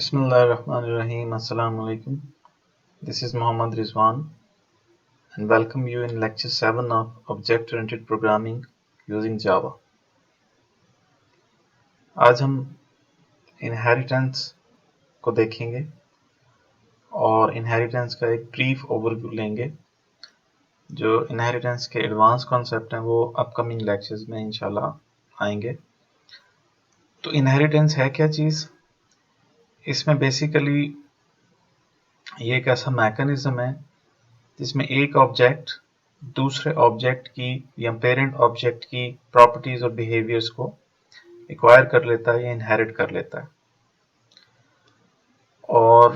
Bismillahirrahmanirrahim. Assalamu alaikum. This is Muhammad Rizwan and welcome you in lecture 7 of Object-Oriented Programming using Java. आज हम inheritance को देखेंगे और inheritance का एक ब्रीफ ओवरव्यू लेंगे। जो इनहेरिटेंस के एडवांस कॉन्सेप्ट हैं वो अपकमिंग लेक्चर्स में इंशाल्लाह आएंगे। तो इनहेरिटेंस है क्या चीज़? इसमें बेसिकली ये एक ऐसा मैकेनिज्म है जिसमें एक ऑब्जेक्ट दूसरे ऑब्जेक्ट की या पेरेंट ऑब्जेक्ट की प्रॉपर्टीज और बिहेवियर्स को एक्वायर कर लेता है या इनहेरिट कर लेता है। और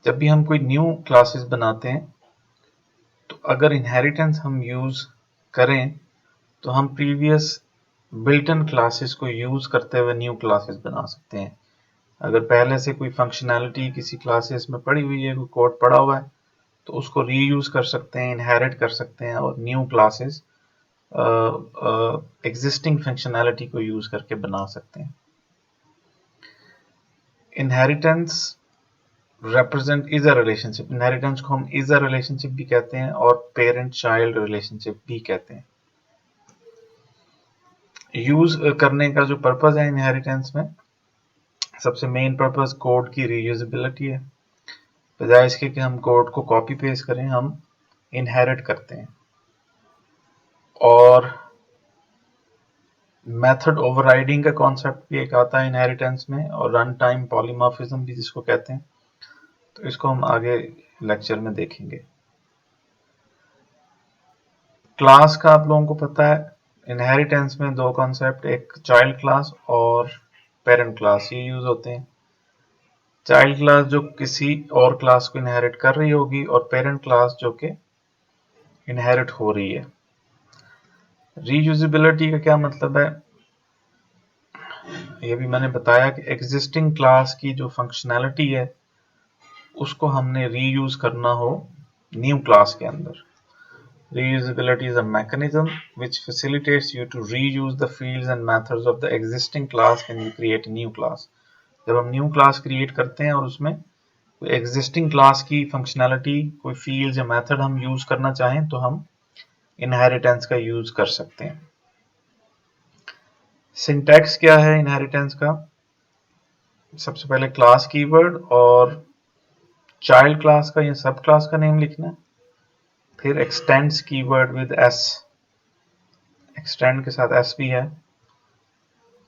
जब भी हम कोई न्यू क्लासेस बनाते हैं तो अगर इनहेरिटेंस हम यूज करें तो हम प्रीवियस बिल्ट इन क्लासेस को यूज करते हुए न्यू क्लासेस बना सकते हैं। अगर पहले से कोई फंक्शनैलिटी किसी क्लासेस में पड़ी हुई है, कोई कोड पड़ा हुआ है, तो उसको रीयूज कर सकते हैं, इनहेरिट कर सकते हैं और न्यू क्लासेस एग्जिस्टिंग फंक्शनैलिटी को यूज करके बना सकते हैं। Inheritance represent is a relationship। Inheritance को हम is a relationship भी कहते हैं और पेरेंट चाइल्ड रिलेशनशिप भी कहते हैं। यूज करने का जो पर्पज है इनहेरिटेंस में, सबसे मेन पर्पज कोड की रीयूजेबिलिटी है। बजाय इसके कि हम कोड को कॉपी पेस्ट करें, हम इनहेरिट करते हैं। और मेथड ओवरराइडिंग का कॉन्सेप्ट भी एक आता है इनहेरिटेंस में, और रन टाइम पॉलीमॉर्फिज्म भी जिसको कहते हैं। तो इसको हम आगे लेक्चर में देखेंगे। क्लास का आप लोगों को पता है, इनहेरिटेंस में दो कॉन्सेप्ट, एक चाइल्ड क्लास और पेरेंट क्लास, ये यूज होते हैं। चाइल्ड क्लास जो किसी और क्लास को इनहेरिट कर रही होगी और पेरेंट क्लास जो कि इनहेरिट हो रही है। रीयूजेबिलिटी का क्या मतलब है, ये भी मैंने बताया कि एग्जिस्टिंग क्लास की जो फंक्शनैलिटी है उसको हमने रीयूज करना हो न्यू क्लास के अंदर। Reusability is a mechanism which facilitates you to reuse the fields and methods of the existing class when you create a new class। जब हम न्यू क्लास क्रिएट करते हैं और उसमें कोई एग्जिस्टिंग क्लास की फंक्शनैलिटी, कोई फील्ड या मेथड हम यूज करना चाहें तो हम इनहेरिटेंस का यूज कर सकते हैं। सिंटैक्स क्या है इनहेरिटेंस का? सबसे पहले क्लास कीवर्ड और चाइल्ड क्लास का या सब क्लास का नेम लिखना है। फिर x tends keyword with S, extend के साथ एस भी है।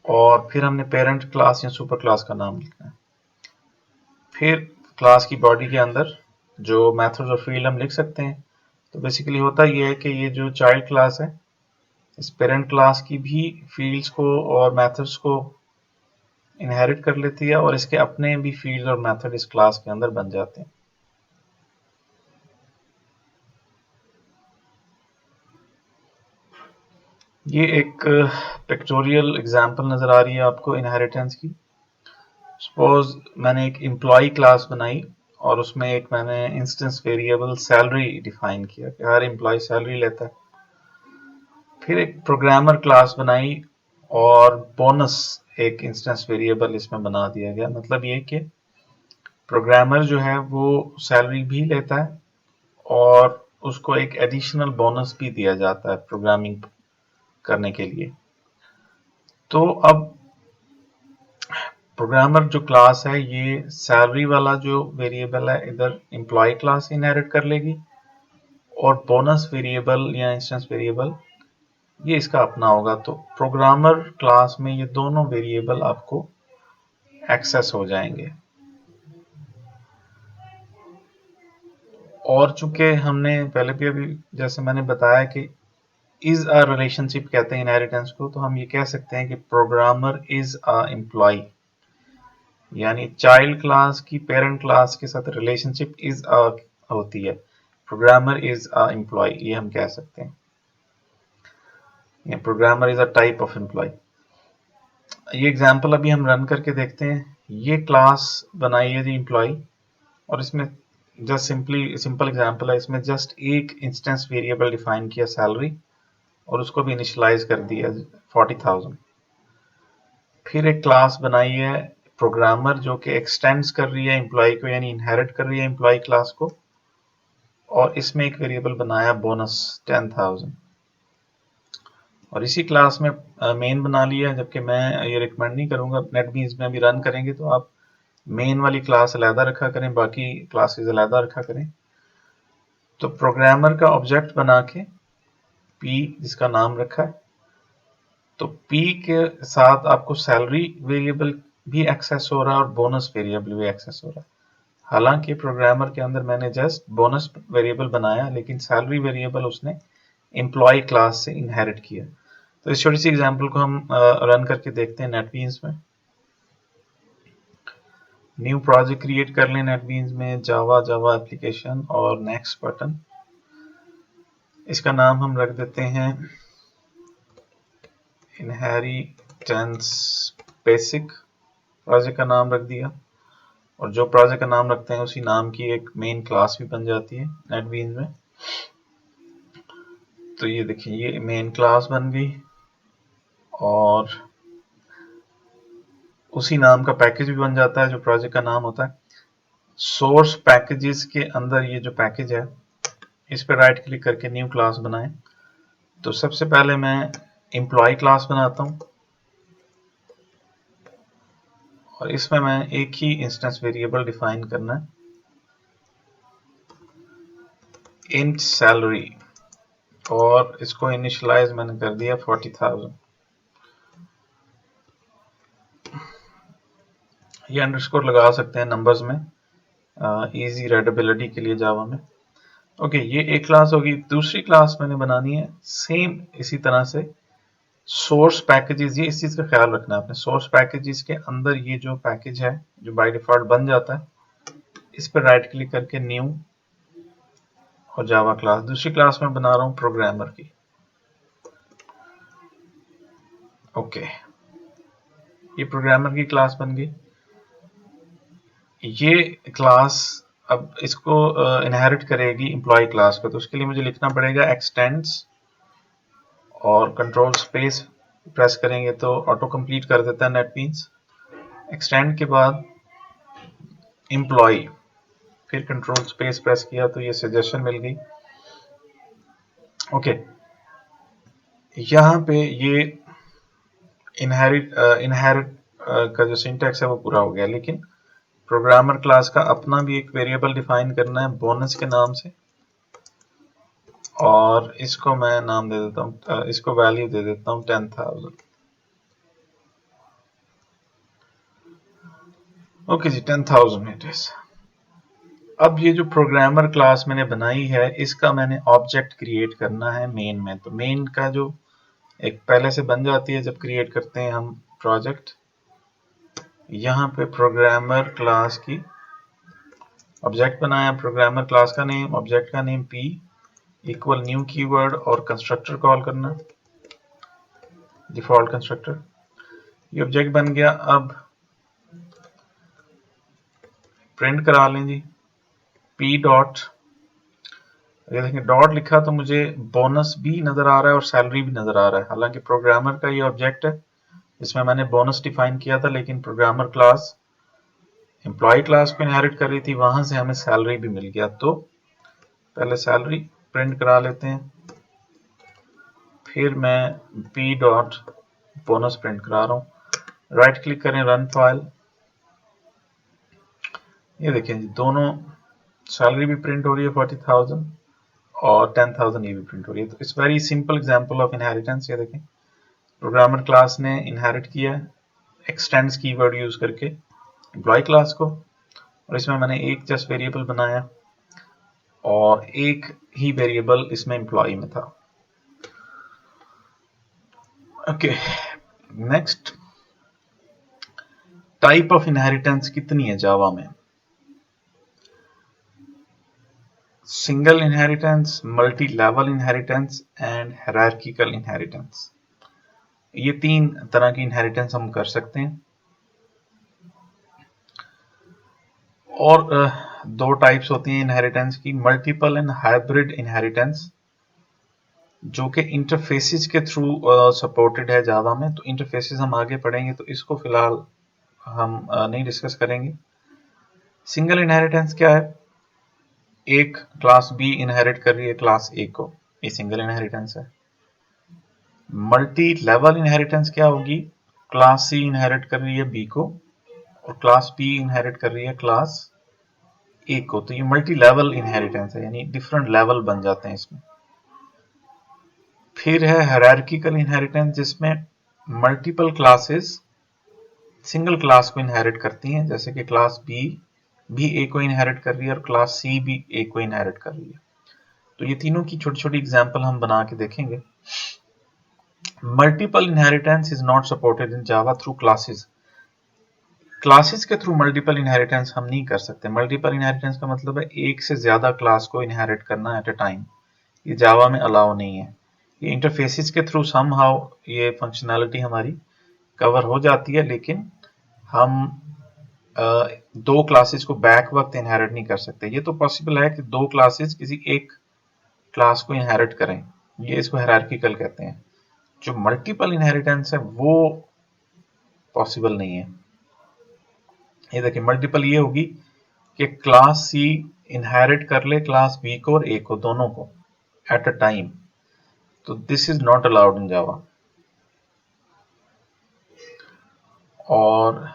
और फिर हमने पेरेंट क्लास या सुपर क्लास का नाम लिखना है। फिर क्लास की बॉडी के अंदर जो मेथड्स और फील्ड हम लिख सकते हैं। तो बेसिकली होता ये है कि ये जो चाइल्ड क्लास है इस पेरेंट क्लास की भी फील्ड्स को और मेथड्स को इनहेरिट कर लेती है और इसके अपने भी फील्ड और मेथड इस क्लास के अंदर बन जाते हैं। ये एक पिक्टोरियल एग्जांपल नजर आ रही है आपको इनहेरिटेंस की। सपोज मैंने एक एम्प्लॉय क्लास बनाई और उसमें एक मैंने इंस्टेंस वेरिएबल सैलरी डिफाइन किया कि हर एम्प्लॉय सैलरी लेता है। फिर एक प्रोग्रामर क्लास बनाई और बोनस एक इंस्टेंस वेरिएबल इसमें बना दिया गया। मतलब ये कि प्रोग्रामर जो है वो सैलरी भी लेता है और उसको एक एडिशनल बोनस भी दिया जाता है प्रोग्रामिंग करने के लिए। तो अब प्रोग्रामर जो क्लास है ये सैलरी वाला जो वेरिएबल है इधर एम्प्लॉय क्लास इनहेरिट कर लेगी और बोनस वेरिएबल या इंस्टेंस वेरिएबल ये इसका अपना होगा। तो प्रोग्रामर क्लास में ये दोनों वेरिएबल आपको एक्सेस हो जाएंगे। और चूंकि हमने पहले भी अभी जैसे मैंने बताया कि इज अ रिलेशनशिप कहते हैं इनहेरिटेंस को, तो हम ये कह सकते हैं कि प्रोग्रामर इज अ एम्प्लॉय, यानी चाइल्ड क्लास की पेरेंट क्लास के साथ रिलेशनशिप इज अ होती है। प्रोग्रामर इज अ एम्प्लॉय, ये हम कह सकते हैं। Programmer is a type of employ. ये एग्जांपल अभी हम रन करके देखते हैं। ये क्लास बनाई है जी एम्प्लॉय और इसमें जस्ट सिंपल एग्जांपल है, इसमें जस्ट एक इंस्टेंस वेरिएबल डिफाइन किया सैलरी और उसको भी इनिशियलाइज कर दिया 40,000। फिर एक क्लास बनाई है प्रोग्रामर जो कि एक्सटेंड्स कर रही है एम्प्लॉय को, यानी इनहेरिट कर रही है एम्प्लॉय क्लास को, और इसमें एक वेरिएबल बनाया बोनस 10,000, और इसी क्लास में मेन बना लिया। जबकि मैं ये रिकमेंड नहीं करूंगा, नेटबीन्स में अभी रन करेंगे तो आप मेन वाली क्लास अलहदा रखा करें, बाकी क्लासेस अलहदा रखा करें। तो प्रोग्रामर का ऑब्जेक्ट बना के पी जिसका नाम रखा है, तो पी के साथ आपको सैलरी वेरिएबल भी एक्सेस हो रहा है और बोनस वेरिएबल भी एक्सेस हो रहा है। हालांकि प्रोग्रामर के अंदर मैंने जस्ट बोनस वेरिएबल बनाया, लेकिन सैलरी वेरिएबल उसने एम्प्लॉय क्लास से इनहेरिट किया। तो इस छोटी सी एग्जांपल को हम रन करके देखते हैं नेटबीन्स में। न्यू प्रोजेक्ट क्रिएट कर लें नेटबीन्स में, जावा एप्लीकेशन और नेक्स्ट बटन। इसका नाम हम रख देते हैं इनहेरिटेंस बेसिक। प्रोजेक्ट का नाम रख दिया, और जो प्रोजेक्ट का नाम रखते हैं उसी नाम की एक मेन क्लास भी बन जाती है नेटबीन्स में। तो ये देखिए, ये मेन क्लास बन गई, और उसी नाम का पैकेज भी बन जाता है जो प्रोजेक्ट का नाम होता है। सोर्स पैकेजेस के अंदर ये जो पैकेज है, इस पर राइट क्लिक करके न्यू क्लास बनाएं। तो सबसे पहले मैं एम्प्लॉय क्लास बनाता हूं, और इसमें मैं एक ही इंस्टेंस वेरिएबल डिफाइन करना है, इंट सैलरी, और इसको इनिशियलाइज मैंने कर दिया 40,000। ये अंडरस्कोर लगा सकते हैं नंबर्स में, इजी रीडेबिलिटी के लिए जावा में। ओके, ये एक क्लास होगी। दूसरी क्लास मैंने बनानी है सेम इसी तरह से, सोर्स पैकेजेस। ये इस चीज का ख्याल रखना है आपने, सोर्स पैकेजेस के अंदर ये जो पैकेज है जो बाय डिफॉल्ट बन जाता है, इस पर राइट क्लिक करके न्यू और जावा क्लास। दूसरी क्लास में बना रहा हूं प्रोग्रामर की। ओके, ये प्रोग्रामर की क्लास बन गई। ये क्लास अब इसको इनहेरिट करेगी एम्प्लॉय क्लास को, तो उसके लिए मुझे लिखना पड़ेगा एक्सटेंड्स, और कंट्रोल स्पेस प्रेस करेंगे तो ऑटो कंप्लीट कर देता है नेटबीन्स। एक्सटेंड के बाद एम्प्लॉय, फिर कंट्रोल स्पेस प्रेस किया तो ये सजेशन मिल गई। ओके, यहाँ पे ये इनहेरिट का जो सिंटैक्स है वो पूरा हो गया, लेकिन प्रोग्रामर क्लास का अपना भी एक वेरिएबल डिफाइन करना है बोनस के नाम से, और इसको मैं नाम दे देता हूँ, इसको वैल्यू दे देता हूँ 10,000। ओके जी, 10,000 इट इज। अब ये जो प्रोग्रामर क्लास मैंने बनाई है, इसका मैंने ऑब्जेक्ट क्रिएट करना है मेन में। तो मेन का जो एक पहले से बन जाती है जब क्रिएट करते हैं हम प्रोजेक्ट, यहाँ पे प्रोग्रामर क्लास की ऑब्जेक्ट बनाया, प्रोग्रामर क्लास का नेम, ऑब्जेक्ट का name p equal new keyword और कंस्ट्रक्टर कॉल करना, डिफॉल्ट कंस्ट्रक्टर। ये ऑब्जेक्ट बन गया। अब प्रिंट करा लें जी, p डॉट, ये देखें डॉट लिखा तो मुझे बोनस भी नजर आ रहा है और सैलरी भी नजर आ रहा है। हालांकि प्रोग्रामर का ये ऑब्जेक्ट है जिसमें मैंने बोनस डिफाइन किया था, लेकिन प्रोग्रामर क्लास एम्प्लॉय क्लास को इनहेरिट कर रही थी, वहां से हमें सैलरी भी मिल गया। तो पहले सैलरी प्रिंट करा लेते हैं, फिर मैं p डॉट बोनस प्रिंट करा रहा हूँ। राइट क्लिक करें, रन फाइल। ये देखें जी, दोनों सैलरी भी प्रिंट हो रही है 40,000 और 10,000 ये भी प्रिंट हो रही है। तो it's very simple example of inheritance. ये देखें, प्रोग्रामर क्लास ने इनहेरिट किया है एक्सटेंड्स कीवर्ड यूज करके एम्प्लॉय क्लास को, और इसमें मैंने एक जस्ट वेरिएबल बनाया और एक ही वेरिएबल इसमें एम्प्लॉय में था। Okay, next, type of inheritance कितनी है जावा में? Single inheritance, multi level inheritance and hierarchical inheritance. ये तीन तरह की इनहेरिटेंस हम कर सकते हैं। और दो टाइप्स होती हैं इनहेरिटेंस की, मल्टीपल एंड हाइब्रिड इनहेरिटेंस, जो कि इंटरफेसेस के थ्रू सपोर्टेड है जावा में। तो इंटरफेसेस हम आगे पढ़ेंगे, तो इसको फिलहाल हम नहीं डिस्कस करेंगे। सिंगल इनहेरिटेंस क्या है? एक क्लास बी इनहेरिट कर रही है क्लास ए को, ये सिंगल इनहेरिटेंस है। मल्टी लेवल इनहेरिटेंस क्या होगी? क्लास सी इनहेरिट कर रही है बी को और क्लास बी इनहेरिट कर रही है क्लास ए को, तो ये मल्टी लेवल इनहेरिटेंस है, यानी डिफरेंट लेवल बन जाते हैं इसमें। फिर है हायरार्किकल इनहेरिटेंस, जिसमें मल्टीपल क्लासेस सिंगल क्लास को इनहेरिट करती हैं, जैसे कि क्लास बी भी ए को इनहेरिट कर रही है और क्लास सी भी ए को इनहेरिट कर रही है। तो ये तीनों की छोटी छोटी एग्जांपल हम बना के देखेंगे। Multiple inheritance is not supported in Java through classes. Classes के थ्रू मल्टीपल इनहेरिटेंस हम नहीं कर सकते। मल्टीपल इनहेरिटेंस का मतलब है एक से ज्यादा क्लास को इनहेरिट करना एट अ टाइम, ये जावा में अलाउ नहीं है। ये इंटरफेसिस के थ्रू समहाउ ये फंक्शनैलिटी हमारी कवर हो जाती है, लेकिन हम दो क्लासेस को बैक वक्त इनहेरिट नहीं कर सकते। ये तो पॉसिबल है कि दो क्लासेस किसी एक क्लास को इनहेरिट करें, ये इसको हायरार्किकल कहते हैं। जो मल्टीपल इनहेरिटेंस है वो पॉसिबल नहीं है। ये देखिए, मल्टीपल ये होगी कि क्लास सी इनहेरिट कर ले क्लास बी को और ए को, दोनों को एट अ टाइम, तो this is not allowed in Java. और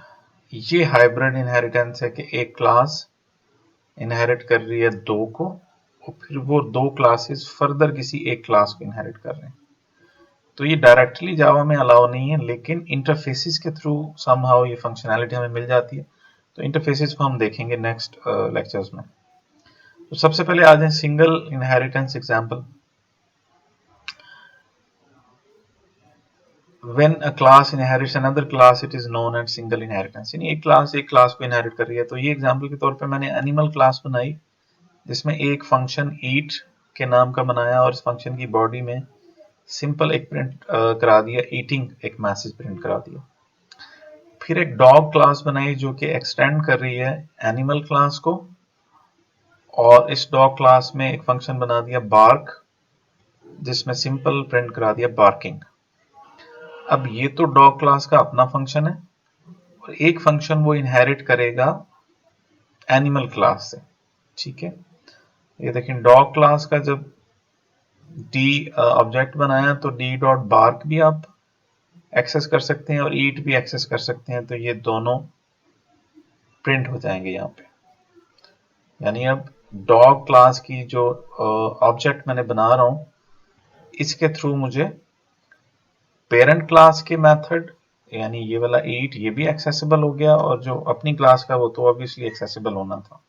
ये हाइब्रिड इनहेरिटेंस है कि एक क्लास इनहेरिट कर रही है दो को और फिर वो दो क्लासेस फर्दर किसी एक क्लास को इनहेरिट कर रहे हैं। तो ये डायरेक्टली जावा में अलाउ नहीं है, लेकिन इंटरफेसिस के थ्रू समहाउ ये फंक्शनैलिटी हमें मिल जाती है। तो इंटरफेसिस को हम देखेंगे नेक्स्ट लेक्चर्स में। तो सबसे पहले आ जाए single inheritance example. When a class inherits another class, it is known as single inheritance। यानी एक क्लास को इनहेरिट कर रही है। तो ये एग्जांपल के तौर पे मैंने एनिमल क्लास बनाई, जिसमें एक फंक्शन ईट के नाम का बनाया और इस फंक्शन की बॉडी में सिंपल एक प्रिंट करा दिया, ईटिंग एक मैसेज प्रिंट करा दिया। फिर एक डॉग क्लास बनाई जो कि एक्सटेंड कर रही है एनिमल क्लास को, और इस डॉग क्लास में एक फंक्शन बना दिया बार्क, जिसमें सिंपल प्रिंट करा दिया बार्किंग। अब ये तो डॉग क्लास का अपना फंक्शन है और एक फंक्शन वो इनहेरिट करेगा एनिमल क्लास से, ठीक है। ये देखें, डॉग क्लास का जब डी ऑब्जेक्ट बनाया तो डी डॉट बार्क भी आप एक्सेस कर सकते हैं और ईट भी एक्सेस कर सकते हैं, तो ये दोनों प्रिंट हो जाएंगे यहाँ पे। यानी अब डॉग क्लास की जो ऑब्जेक्ट मैंने बना रहा हूं, इसके थ्रू मुझे पेरेंट क्लास के मेथड यानी ये वाला ईट ये भी एक्सेसिबल हो गया, और जो अपनी क्लास का वो तो ऑब्वियसली एक्सेसिबल होना था,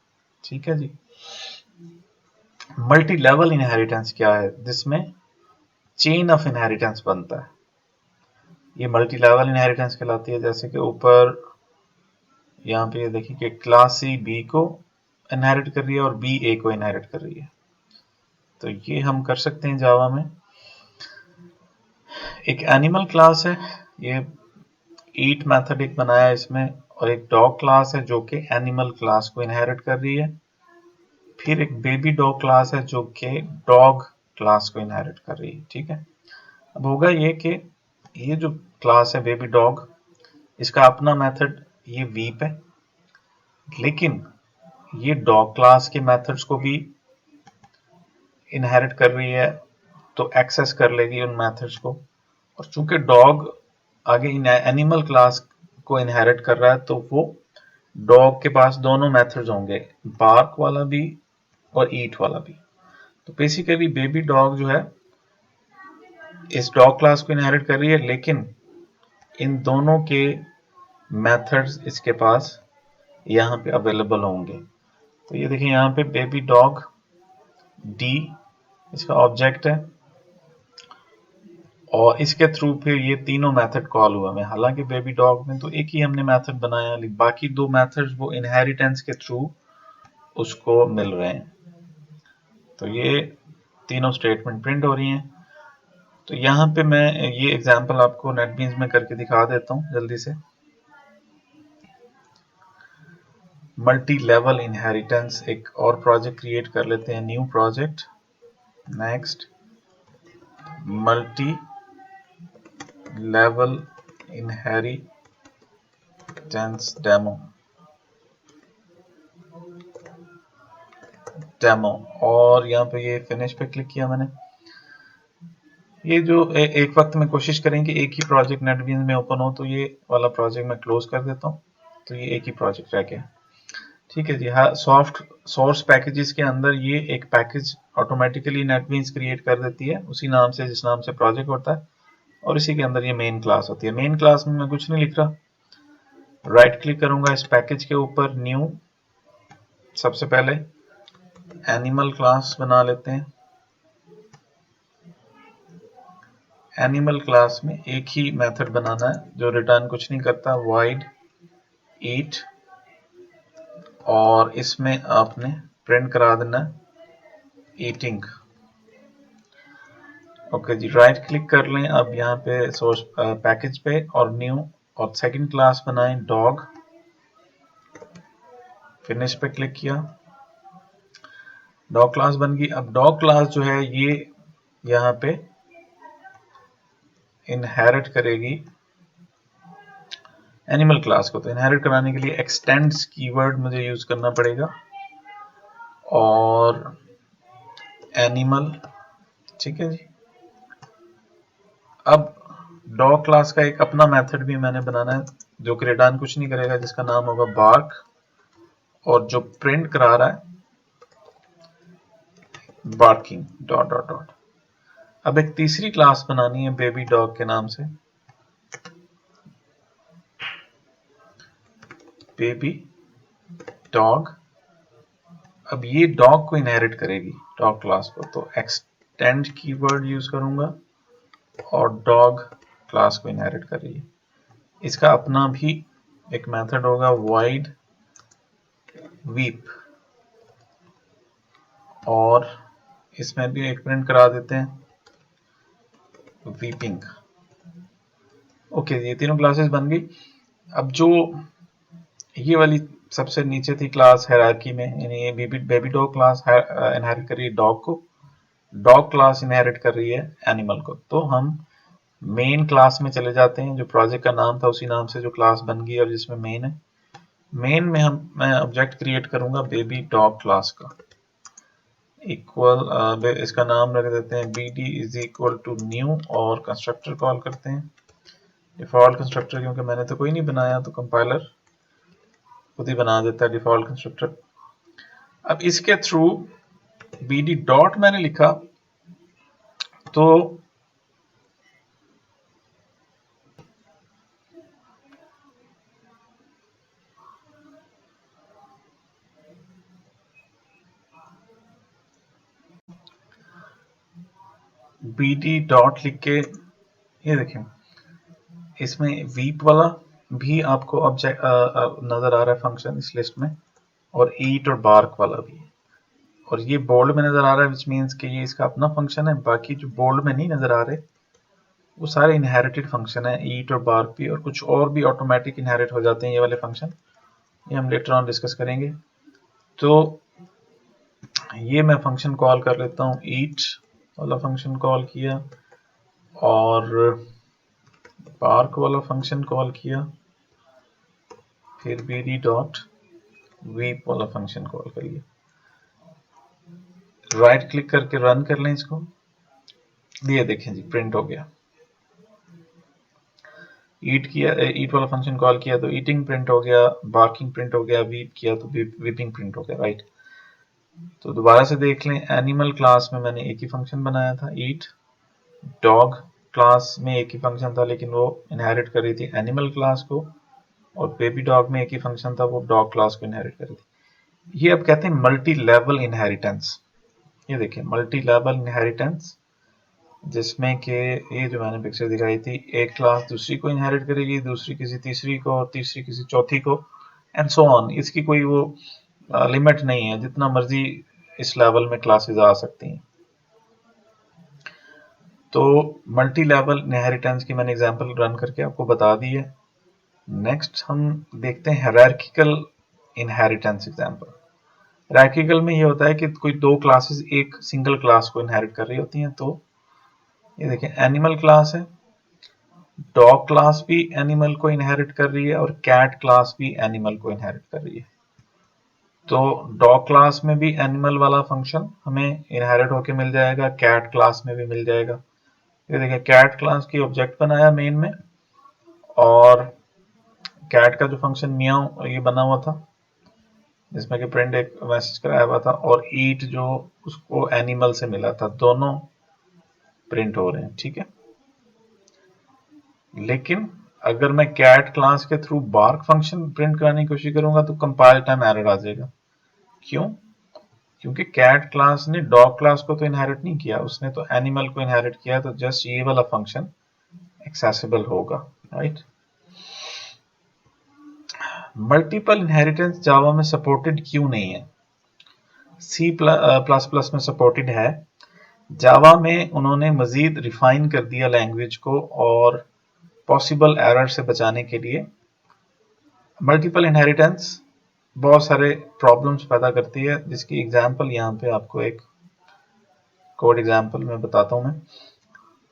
ठीक है जी। मल्टी लेवल इनहेरिटेंस क्या है? जिसमें चेन ऑफ इनहेरिटेंस बनता है, ये मल्टी लेवल इनहेरिटेंस कहलाती है। जैसे कि ऊपर यहाँ पे देखिए कि क्लास सी बी को इनहेरिट कर रही है और बी ए को इनहेरिट कर रही है। तो ये हम कर सकते हैं जावा में। एक एनिमल क्लास है, ये ईट मेथड एक बनाया इसमें, और एक डॉग क्लास है जो कि एनिमल क्लास को इनहेरिट कर रही है। फिर एक बेबी डॉग क्लास है जो कि डॉग क्लास को इनहेरिट कर रही है, ठीक है। अब होगा ये कि ये जो क्लास है बेबी डॉग, इसका अपना मेथड ये वीप है, लेकिन ये डॉग क्लास के मेथड्स को भी इनहेरिट कर रही है, तो एक्सेस कर लेगी उन मेथड्स को। और चूंकि डॉग आगे इन एनिमल क्लास को इनहेरिट कर रहा है, तो वो डॉग के पास दोनों मेथड्स होंगे, बार्क वाला भी और ईट वाला भी। तो बेसिकली बेबी डॉग जो है इस डॉग क्लास को इनहेरिट कर रही है, लेकिन इन दोनों के मेथड्स इसके पास यहाँ पे अवेलेबल होंगे। तो ये देखिए, यहाँ पे बेबी डॉग डी इसका ऑब्जेक्ट है और इसके थ्रू फिर ये तीनों मेथड कॉल हुआ है। हालांकि बेबी डॉग में तो एक ही हमने मेथड बनाया, लेकिन बाकी दो मेथड्स वो इनहेरिटेंस के थ्रू उसको मिल रहे हैं। तो ये तीनों स्टेटमेंट प्रिंट हो रही हैं। तो यहाँ पे मैं ये एग्जांपल आपको नेटबीन्स में करके दिखा देता हूँ जल्दी से। मल्टी लेवल इनहेरिटेंस एक और प्रोजेक्ट क्रिएट कर लेते हैं, new project, next, multi level inheritance inheritance demo और यहाँ पे ये फिनिश पे क्लिक किया मैंने। ये जो एक वक्त में कोशिश करें कि एक ही प्रोजेक्ट नेटबीन्स में ओपन हो, तो ये वाला प्रोजेक्ट मैं क्लोज कर देता हूँ, तो ये एक ही प्रोजेक्ट रह गया। ठीक है जी। हाँ, सॉफ्ट सोर्स पैकेजेस के अंदर ये एक पैकेज ऑटोमेटिकली नेटबीन्स क्रिएट कर देती है उसी नाम से जिस नाम से प्रोजेक्ट होता है, और इसी के अंदर ये मेन क्लास होती है। मेन क्लास में मैं कुछ नहीं लिख रहा, राइट क्लिक करूंगा इस पैकेज के ऊपर, न्यू, सबसे पहले एनिमल क्लास बना लेते हैं। एनिमल क्लास में एक ही मेथड बनाना है जो रिटर्न कुछ नहीं करता, void eat, और इसमें आपने प्रिंट करा देना ईटिंग। ओके जी, राइट क्लिक कर लें अब यहाँ पे सोर्स पैकेज पे और न्यू, और सेकंड क्लास बनाएं डॉग, फिनिश पे क्लिक किया, डॉग क्लास बन गई। अब डॉग क्लास जो है ये यहाँ पे इनहेरिट करेगी एनिमल क्लास को। तो इनहेरिट कराने के लिए एक्सटेंड्स कीवर्ड मुझे यूज करना पड़ेगा और एनिमल। ठीक है जी। अब डॉग क्लास का एक अपना मेथड भी मैंने बनाना है जो कि रिटर्न कुछ नहीं करेगा, जिसका नाम होगा बार्क, और जो प्रिंट करा रहा है बार्किंग डॉट डॉट डॉट। अब एक तीसरी क्लास बनानी है बेबी डॉग के नाम से, बेबी डॉग। अब ये डॉग को इनहेरिट करेगी, डॉग क्लास को, तो एक्सटेंड कीवर्ड यूज करूंगा और डॉग क्लास को इनहेरिट कर रही है। इसका अपना भी एक मेथड होगा void weep, और इसमें भी एक प्रिंट करा देते हैं वीपिंग। ओके, ये तीनों क्लासेस बन गई। अब जो ये वाली सबसे नीचे थी क्लास हायरार्की में, यानी ये बेबी डॉग क्लास इनहेरिट कर रही है डॉग को, डॉग क्लास इनहेरिट कर रही है एनिमल को। तो हम मेन क्लास में चले जाते हैं, जो प्रोजेक्ट का नाम था उसी नाम से जो क्लास बन गई और जिसमें मेन है। मेन में मैं ऑब्जेक्ट क्रिएट करूंगा बेबी डॉग क्लास का, इक्वल इसका नाम रख देते हैं bd is equal to new, और कंस्ट्रक्टर कॉल करते हैं डिफॉल्ट कंस्ट्रक्टर, क्योंकि मैंने तो कोई नहीं बनाया तो कंपाइलर खुद ही बना देता है डिफॉल्ट कंस्ट्रक्टर। अब इसके थ्रू bd डॉट मैंने लिखा तो bd डॉट लिख के, ये देखें इसमें वीप वाला भी आपको ऑब्जेक्ट नजर आ रहा है फंक्शन इस लिस्ट में, और ईट और बार्क वाला भी, और ये बोल्ड में नजर आ रहा है, विच मीन्स कि ये इसका अपना फंक्शन है। बाकी जो बोल्ड में नहीं नजर आ रहे वो सारे इनहेरिटेड फंक्शन है, ईट और बार्क भी, और कुछ और भी ऑटोमेटिक इनहेरिट हो जाते हैं ये वाले फंक्शन, ये हम लेटर ऑन डिस्कस करेंगे। तो ये मैं फंक्शन कॉल कर लेता हूँ, ईट वाला फंक्शन कॉल किया और बार्क वाला फंक्शन कॉल किया, फिर bd डॉट वीप वाला फंक्शन कॉल करिए, राइट क्लिक करके रन कर लें इसको। ये देखें जी, प्रिंट हो गया। ईट किया, ईट वाला फंक्शन कॉल किया तो ईटिंग प्रिंट हो गया, बार्किंग प्रिंट हो गया, वीप किया तो वीपिंग प्रिंट हो गया, राइट। तो दोबारा से देख लें, एनिमल क्लास में मैंने एक ही फंक्शन बनाया था ईट, डॉग क्लास में एक ही फंक्शन था लेकिन वो इनहेरिट कर रही थी एनिमल क्लास को, और बेबी डॉग में एक ही फंक्शन था, वो डॉग क्लास को इनहेरिट कर रही थी। ये अब कहते हैं मल्टी लेवल इनहेरिटेंस। ये देखिए मल्टी लेवल इनहेरिटेंस, जिसमें कि ये जो मैंने पिक्चर दिखाई थी, एक क्लास दूसरी को इनहेरिट करेगी, दूसरी किसी तीसरी को, और तीसरी किसी चौथी को, एंड सो ऑन। इसकी कोई वो लिमिट नहीं है, जितना मर्जी इस लेवल में क्लासेस आ सकती हैं। तो मल्टी लेवल इनहेरिटेंस की मैंने एग्जांपल रन करके आपको बता दी है। नेक्स्ट हम देखते हैं हायरार्किकल इनहेरिटेंस एग्जांपल। हायरार्किकल में ये होता है कि कोई दो क्लासेस एक सिंगल क्लास को इनहेरिट कर रही होती हैं। तो ये देखिए एनिमल क्लास है, डॉग क्लास भी एनिमल को इनहेरिट कर रही है और कैट क्लास भी एनिमल को इनहेरिट कर रही है। तो डॉग क्लास में भी एनिमल वाला फंक्शन हमें इनहेरिट होके मिल जाएगा, कैट क्लास में भी मिल जाएगा। ये देखिए कैट क्लास की ऑब्जेक्ट बनाया मेन में, और कैट का जो फंक्शन मियाऊ ये बना हुआ था जिसमें कि प्रिंट एक मैसेज कराया हुआ था, और ईट जो उसको एनिमल से मिला था, दोनों प्रिंट हो रहे हैं, ठीक है। लेकिन अगर मैं कैट क्लास के थ्रू बार्क फंक्शन प्रिंट कराने की कोशिश करूंगा तो कंपाइल टाइम एरर आ जाएगा। क्यों? क्योंकि कैट क्लास ने डॉग क्लास को तो इनहेरिट नहीं किया, उसने तो एनिमल को इनहेरिट किया, तो जस्ट ये वाला फंक्शन एक्सेसिबल होगा, राइट। मल्टीपल इनहेरिटेंस जावा में सपोर्टेड क्यों नहीं है? सी प्लस प्लस में सपोर्टेड है। जावा में उन्होंने मजीद रिफाइन कर दिया लैंग्वेज को, और पॉसिबल एरर से बचाने के लिए मल्टीपल इनहेरिटेंस बहुत सारे प्रॉब्लम्स पैदा करती है, जिसकी एग्जांपल यहाँ पे आपको एक कोड एग्जांपल में बताता हूँ मैं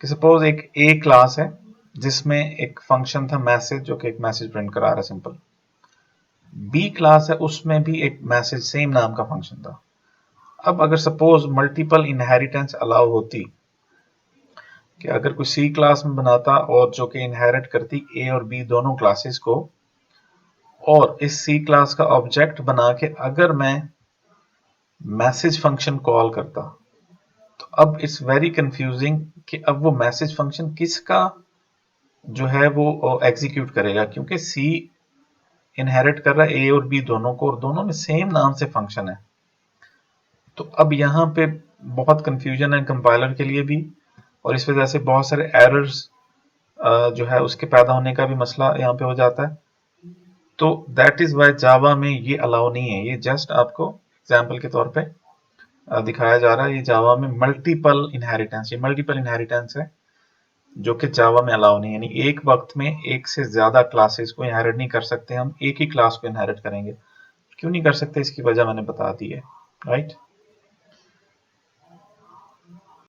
कि सपोज एक ए क्लास है जिसमें एक फंक्शन था मैसेज, जो कि एक मैसेज प्रिंट करा रहा है सिंपल। बी क्लास है, उसमें भी एक मैसेज सेम नाम का फंक्शन था। अब अगर सपोज मल्टीपल इनहेरिटेंस अलाउ होती कि अगर कोई सी क्लास में बनाता और जो कि इनहेरिट करती ए और बी दोनों क्लासेस को, और इस सी क्लास का ऑब्जेक्ट बना के अगर मैं मैसेज फंक्शन कॉल करता, तो अब इट्स वेरी कंफ्यूजिंग कि अब वो मैसेज फंक्शन किसका जो है वो एग्जीक्यूट करेगा, क्योंकि सी इनहेरिट कर रहा है ए और बी दोनों को, और दोनों में सेम नाम से फंक्शन है। तो अब यहाँ पे बहुत कंफ्यूजन है कंपाइलर के लिए भी, और इस वजह से बहुत सारे एरर्स जो है उसके पैदा होने का भी मसला यहाँ पे हो जाता है। तो दैट इज वाई जावा में ये अलाउ नहीं है। ये जस्ट आपको एग्जाम्पल के तौर पे दिखाया जा रहा है। ये जावा में मल्टीपल इनहेरिटेंस, ये मल्टीपल इनहेरिटेंस है जो कि जावा में अलाउ नहीं है। यानी एक वक्त में एक से ज्यादा क्लासेस को इनहेरिट नहीं कर सकते, हम एक ही क्लास को इनहेरिट करेंगे। क्यों नहीं कर सकते, इसकी वजह मैंने बता दी है, राइट।